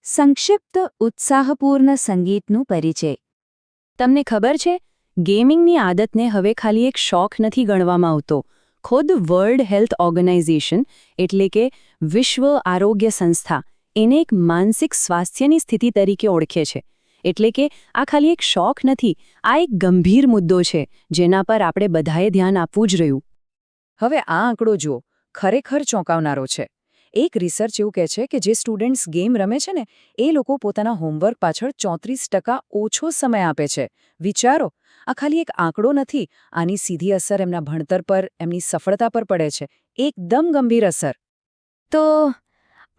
સંક્ષિપ્ત ઉત્સાહપૂર્ણ સંગીતનું પરિચય. તમને ખબર છે, ગેમિંગની આદતને હવે ખાલી એક શોખ નથી ગણવામાં આવતો. ખુદ વર્લ્ડ હેલ્થ ઓર્ગેનાઇઝેશન એટલે કે વિશ્વ આરોગ્ય સંસ્થા એને એક માનસિક સ્વાસ્થ્યની સ્થિતિ તરીકે ઓળખે છે. એટલે કે આ ખાલી એક શોખ નથી, આ એક ગંભીર મુદ્દો છે જેના પર આપણે બધાએ ધ્યાન આપવું જ રહ્યું. હવે આ આંકડો જુઓ, ખરેખર ચોંકાવનારો છે. એક રિસર્ચ એવું કહે છે કે જે સ્ટુડન્ટ્સ ગેમ રમે છે ને એ લોકો પોતાના હોમવર્ક પાછળ 34% ઓછો સમય આપે છે. વિચારો, આ ખાલી એક આંકડો નથી, આની સીધી અસર એમના ભણતર પર, એમની સફળતા પર પડે છે. એકદમ ગંભીર અસર. તો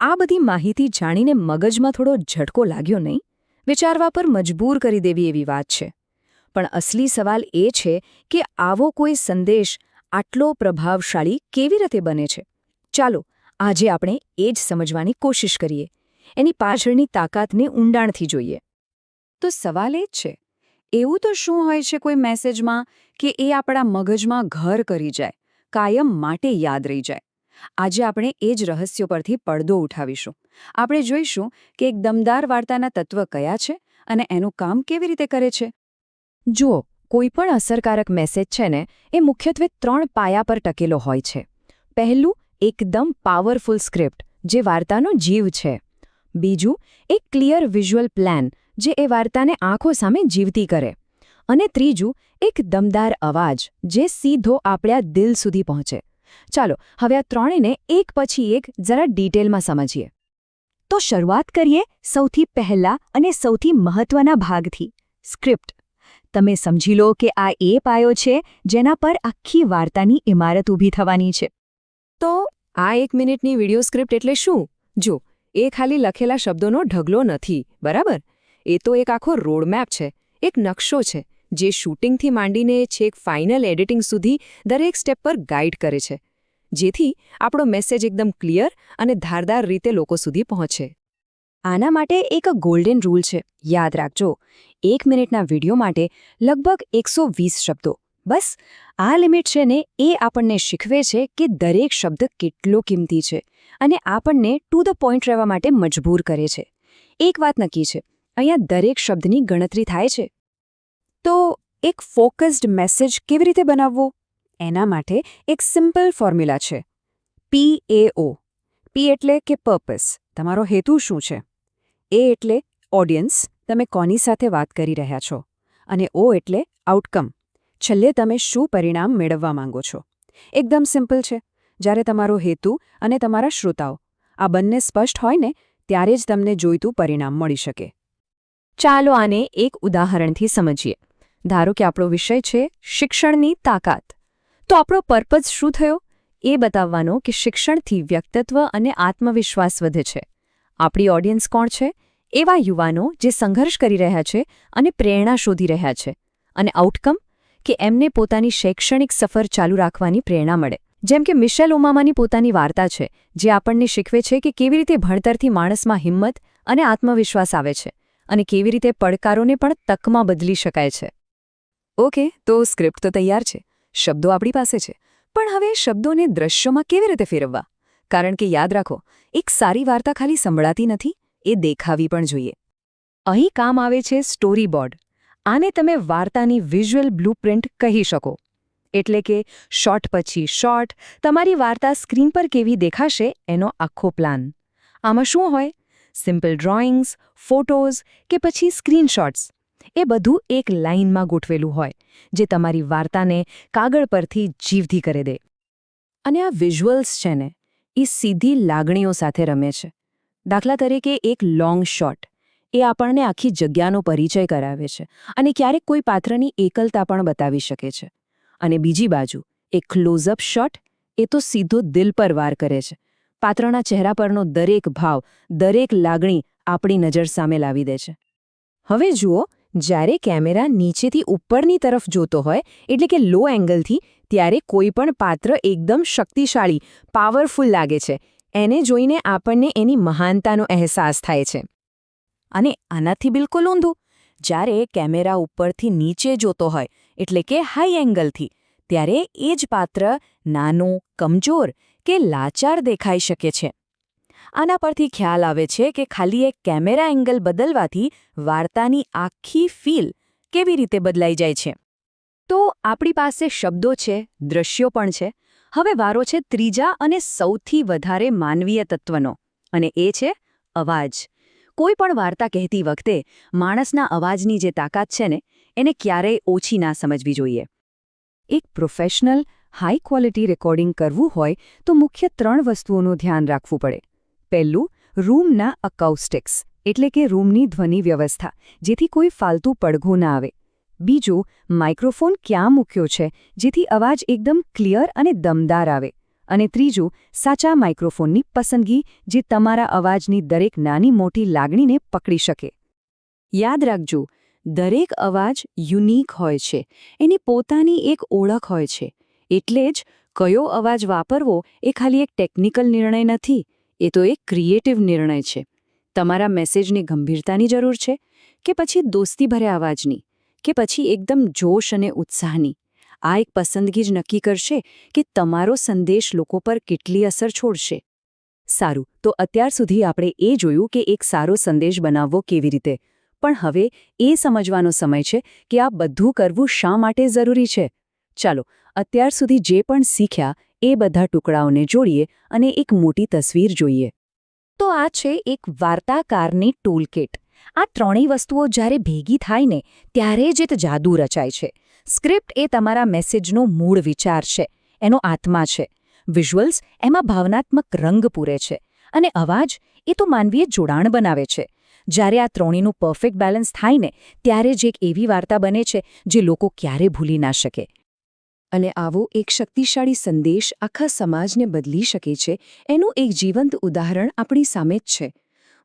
આ બધી માહિતી જાણીને મગજમાં થોડો ઝટકો લાગ્યો નહીં? વિચારવા પર મજબૂર કરી દેવી એવી વાત છે. પણ અસલી સવાલ એ છે કે આવો કોઈ સંદેશ આટલો પ્રભાવશાળી કેવી રીતે બને છે? ચાલો આજે આપણે એ જ સમજવાની કોશિશ કરીએ, એની પાછળની તાકાતને ઊંડાણથી જોઈએ. તો સવાલ એ જ છે, એવું તો શું હોય છે કોઈ મેસેજમાં કે એ આપણા મગજમાં ઘર કરી જાય, કાયમ માટે યાદ રહી જાય? આજે આપણે એ જ રહસ્યો પરથી પડદો ઉઠાવીશું. આપણે જોઈશું કે એક દમદાર વાર્તાના તત્વ કયા છે અને એનું કામ કેવી રીતે કરે છે. જુઓ, કોઈ પણ અસરકારક મેસેજ છે ને એ મુખ્યત્વે 3 પાયા પર ટકેલો હોય છે. પહેલું, એકદમ પાવરફુલ સ્ક્રિપ્ટ જે વાર્તાનો જીવ છે. બીજું, એક ક્લિયર વિઝ્યુઅલ પ્લાન જે એ વાર્તાને આંખો સામે જીવતી કરે. અને ત્રીજું, એક દમદાર અવાજ જે સીધો આપણા દિલ સુધી પહોંચે. ચાલો હવે આ ત્રણેયને એક પછી એક જરા ડિટેલમાં સમજીએ. તો શરૂઆત કરીએ સૌથી પહેલા અને સૌથી મહત્વના ભાગથી, સ્ક્રિપ્ટ. તમે સમજી લો કે આ એ પાયો છે જેના પર આખી વાર્તાની ઇમારત ઊભી થવાની છે. તો આ 1 મિનિટની વિડિયો સ્ક્રિપ્ટ એટલે શું? જો, એ ખાલી લખેલા શબ્દોનો ઢગલો નથી, બરાબર? એ તો એક આખો રોડમેપ છે, એક નકશો છે જે શૂટિંગથી માંડીને છેક ફાઇનલ એડિટિંગ સુધી દરેક સ્ટેપ પર ગાઈડ કરે છે, જેથી આપણો મેસેજ એકદમ ક્લિયર અને ધારદાર રીતે લોકો સુધી પહોંચે. આના માટે એક ગોલ્ડન રૂલ છે, યાદ રાખજો. 1 મિનિટના વિડિયો માટે લગભગ 120 શબ્દો. બસ આ લિમિટ છે ને એ આપણને શીખવે છે કે દરેક શબ્દ કેટલો કિંમતી છે અને આપણને ટુ ધ પોઈન્ટ રહેવા માટે મજબૂર કરે છે. એક વાત નક્કી છે, અહીંયા દરેક શબ્દની ગણતરી થાય છે. તો એક ફોકસ્ડ મેસેજ કેવી રીતે બનાવવો? એના માટે એક સિમ્પલ ફોર્મ્યુલા છે, PAO. P એટલે કે પર્પસ, તમારો હેતુ શું છે? A એટલે ઓડિયન્સ, તમે કોની સાથે વાત કરી રહ્યા છો? અને O એટલે આઉટકમ, છેલ્લે તમે શું પરિણામ મેળવવા માંગો છો. એકદમ સિમ્પલ છે. જ્યારે તમારો હેતુ અને તમારા શ્રોતાઓ આ બંને સ્પષ્ટ હોય ને ત્યારે જ તમને જોઈતું પરિણામ મળી શકે. ચાલો આને એક ઉદાહરણથી સમજીએ. ધારો કે આપણો વિષય છે શિક્ષણની તાકાત. તો આપણો પર્પઝ શું થયો? એ બતાવવાનો કે શિક્ષણથી વ્યક્તિત્વ અને આત્મવિશ્વાસ વધે છે. આપણી ઓડિયન્સ કોણ છે? એવા યુવાનો જે સંઘર્ષ કરી રહ્યા છે અને પ્રેરણા શોધી રહ્યા છે. અને આઉટકમ? કે એમને પોતાની શૈક્ષણિક સફર ચાલુ રાખવાની પ્રેરણા મળે. જેમ કે મિશેલ ઓબામાની પોતાની વાર્તા છે, જે આપણને શીખવે છે કે કેવી રીતે ભણતરથી માણસમાં હિંમત અને આત્મવિશ્વાસ આવે છે અને કેવી રીતે પડકારોને પણ તકમાં બદલી શકાય છે. ઓકે, તો સ્ક્રિપ્ટ તો તૈયાર છે, શબ્દો આપણી પાસે છે, પણ હવે શબ્દોને દ્રશ્યોમાં કેવી રીતે ફેરવવા? કારણ કે યાદ રાખો, એક સારી વાર્તા ખાલી સંભળાતી નથી, એ દેખાવી પણ જોઈએ. અહીં કામ આવે છે સ્ટોરી બોર્ડ. આને તમે વાર્તાની વિઝ્યુઅલ બ્લુપ્રિન્ટ કહી શકો. એટલે કે શોટ પછી શોટ તમારી વાર્તા સ્ક્રીન પર કેવી દેખાશે એનો આખો પ્લાન. આમાં શું હોય? સિમ્પલ ડ્રોઈંગ્સ, ફોટોઝ કે પછી સ્ક્રીનશોટ્સ. એ બધું એક લાઇનમાં ગોઠવેલું હોય, જે તમારી વાર્તાને કાગળ પરથી જીવતી કરી દે. અને આ વિઝ્યુઅલ્સ છે ને, એ સીધી લાગણીઓ સાથે રમે છે. દાખલા તરીકે એક લોંગ શોટ, એ આપણને આખી જગ્યાનો પરિચય કરાવે છે અને ક્યારેક કોઈ પાત્રની એકલતા પણ બતાવી શકે છે. અને બીજી બાજુ એક ક્લોઝઅપ શોટ, એ તો સીધો દિલ પર વાર કરે છે. પાત્રના ચહેરા પરનો દરેક ભાવ, દરેક લાગણી આપણી નજર સામે લાવી દે છે. હવે જુઓ, જ્યારે કેમેરા નીચેથી ઉપરની તરફ જોતો હોય, એટલે કે લો એંગલથી, ત્યારે કોઈ પણ પાત્ર એકદમ શક્તિશાળી, પાવરફુલ લાગે છે. એને જોઈને આપણને એની મહાનતાનો અહેસાસ થાય છે. અને આનાથી બિલકુલ ઊંધું, જ્યારે કેમેરા ઉપરથી નીચે જોતો હોય, એટલે કે હાઈ એંગલથી, ત્યારે એ જ પાત્ર નાનું, કમજોર કે લાચાર દેખાઈ શકે છે. આના પરથી ખ્યાલ આવે છે કે ખાલી એક કેમેરા એંગલ બદલવાથી વાર્તાની આખી ફીલ કેવી રીતે બદલાઈ જાય છે. તો આપણી પાસે શબ્દો છે, દ્રશ્યો પણ છે. હવે વારો છે ત્રીજા અને સૌથી વધારે માનવીય તત્વનો, અને એ છે અવાજ. કોઈ પણ વાર્તા કહેતી વખતે માણસના અવાજની જે તાકાત છે ને, એને ક્યારેય ઓછી ના સમજવી જોઈએ. એક પ્રોફેશનલ, હાઈ ક્વોલિટી રેકોર્ડિંગ કરવું હોય તો મુખ્ય 3 વસ્તુઓનું ધ્યાન રાખવું પડે. પહેલું, રૂમના અકાઉસ્ટિક્સ, એટલે કે રૂમની ધ્વનિ વ્યવસ્થા, જેથી કોઈ ફાલતુ પડઘો ના આવે. બીજું, માઇક્રોફોન ક્યાં મૂક્યો છે, જેથી અવાજ એકદમ ક્લિયર અને દમદાર આવે. અને ત્રીજું, સાચા માઇક્રોફોનની પસંદગી, જે તમારા અવાજની દરેક નાની મોટી લાગણીને પકડી શકે. યાદ રાખજો, દરેક અવાજ યુનિક હોય છે, એની પોતાની એક ઓળખ હોય છે. એટલે જ કયો અવાજ વાપરવો એ ખાલી એક ટેકનિકલ નિર્ણય નથી, એ તો એક ક્રિએટિવ નિર્ણય છે. તમારા મેસેજની ગંભીરતાની જરૂર છે કે પછી દોસ્તીભર્યા અવાજની, કે પછી એકદમ જોશ અને ઉત્સાહની? આ એક પસંદગી જ નક્કી કરશે કે તમારો સંદેશ લોકો પર કેટલી અસર છોડશે. સારું, તો અત્યાર સુધી આપણે એ જોયું કે એક સારો સંદેશ બનાવવો કેવી રીતે. પણ હવે એ સમજવાનો સમય છે કે આ બધું કરવું શા માટે જરૂરી છે. ચાલો, અત્યાર સુધી જે પણ શીખ્યા એ બધા ટુકડાઓને જોડીએ અને એક મોટી તસવીર જોઈએ. તો આ છે એક વાર્તાકારની ટૂલકિટ. આ ત્રણેય વસ્તુઓ જ્યારે ભેગી થાય ને, ત્યારે જ એક જાદુ રચાય છે. સ્ક્રિપ્ટ એ તમારા મેસેજનો મૂળ વિચાર છે, એનો આત્મા છે. વિઝ્યુઅલ્સ એમાં ભાવનાત્મક રંગ પૂરે છે. અને અવાજ એ તો માનવીય જોડાણ બનાવે છે. જ્યારે આ ત્રણેયનું પરફેક્ટ બેલેન્સ થાય ને, ત્યારે જ એક એવી વાર્તા બને છે જે લોકો ક્યારે ભૂલી ના શકે. અને આવો એક શક્તિશાળી સંદેશ આખા સમાજને બદલી શકે છે, એનું એક જીવંત ઉદાહરણ આપણી સામે જ છે.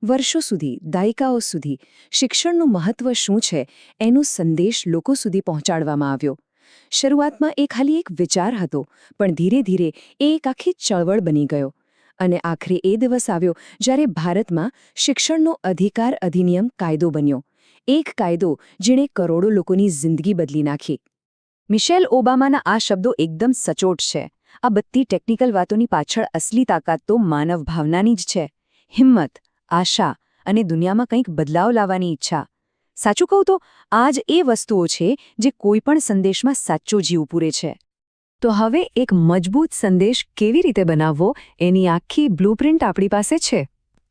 વર્ષો સુધી, દાયકાઓ સુધી શિક્ષણનું મહત્વ શું છે એનો સંદેશ લોકો સુધી પહોંચાડવામાં આવ્યો. શરૂઆતમાં એ ખાલી એક વિચાર હતો, પણ ધીરે ધીરે એ એક આખી ચળવળ બની ગયો. અને આખરે એ દિવસ આવ્યો જ્યારે ભારતમાં શિક્ષણનો અધિકાર અધિનિયમ કાયદો બન્યો. એક કાયદો જેણે કરોડો લોકોની જિંદગી બદલી નાખી. મિશેલ ઓબામાના આ શબ્દો એકદમ સચોટ છે. આ બધી ટેકનિકલ વાતોની પાછળ અસલી તાકાત તો માનવ ભાવનાની જ છે. હિંમત, આશા અને દુનિયામાં કંઈક બદલાવ લાવવાની ઈચ્છા. સાચું કહું તો આ જ એ વસ્તુઓ છે જે કોઈપણ સંદેશમાં સાચો જીવ પૂરે છે. તો હવે એક મજબૂત સંદેશ કેવી રીતે બનાવવો એની આખી બ્લુપ્રિન્ટ આપણી પાસે છે.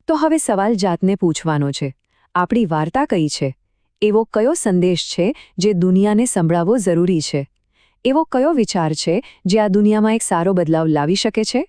તો હવે સવાલ જાતને પૂછવાનો છે, આપણી વાર્તા કઈ છે? એવો કયો સંદેશ છે જે દુનિયાને સંભળાવવો જરૂરી છે? એવો કયો વિચાર છે જે આ દુનિયામાં એક સારો બદલાવ લાવી શકે છે?